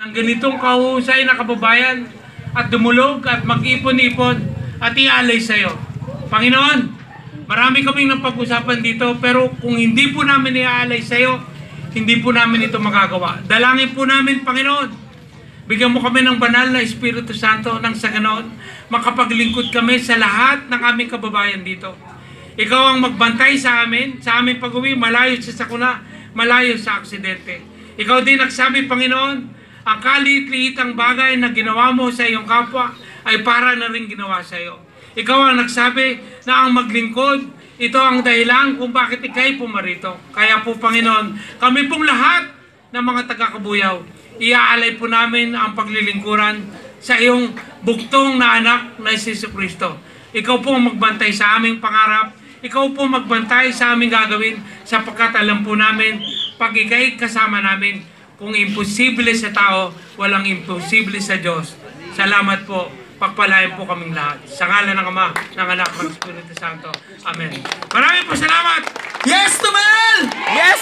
ng ganitong kahusay na kababayan at dumulog at mag-ipon-ipon at ialay sa iyo. Panginoon, marami kaming napag-usapan dito, pero kung hindi po namin iaalay sa iyo, hindi po namin ito magagawa. Dalangin po namin, Panginoon, bigyan mo kami ng banal na Espiritu Santo nang sa ganoon, makapaglingkod kami sa lahat ng aming kababayan dito. Ikaw ang magbantay sa aming pag-uwi, malayo sa sakuna, malayo sa aksidente. Ikaw din nagsabi, Panginoon, ang kalit-liitang bagay na ginawa mo sa iyong kapwa ay para na rin ginawa sa iyo. Ikaw ang nagsabi na ang maglingkod, ito ang dahilan kung bakit ikay pumarito. Kaya po, Panginoon, kami pong lahat ng mga taga-Kabuyaw, iaalay po namin ang paglilingkuran sa iyong buktong na anak na si Jesucristo. Ikaw po ang magbantay sa aming pangarap. Ikaw po magbantay sa aming gagawin, sapagkat alam po namin, pag ikay kasama namin, kung imposible sa tao, walang imposible sa Diyos. Salamat po. Pagpalain po kaming lahat. Sa ngalan ng Ama, ng Anak, ng Espiritu Santo. Amen. Maraming po salamat! Yes, Tumel! Yes,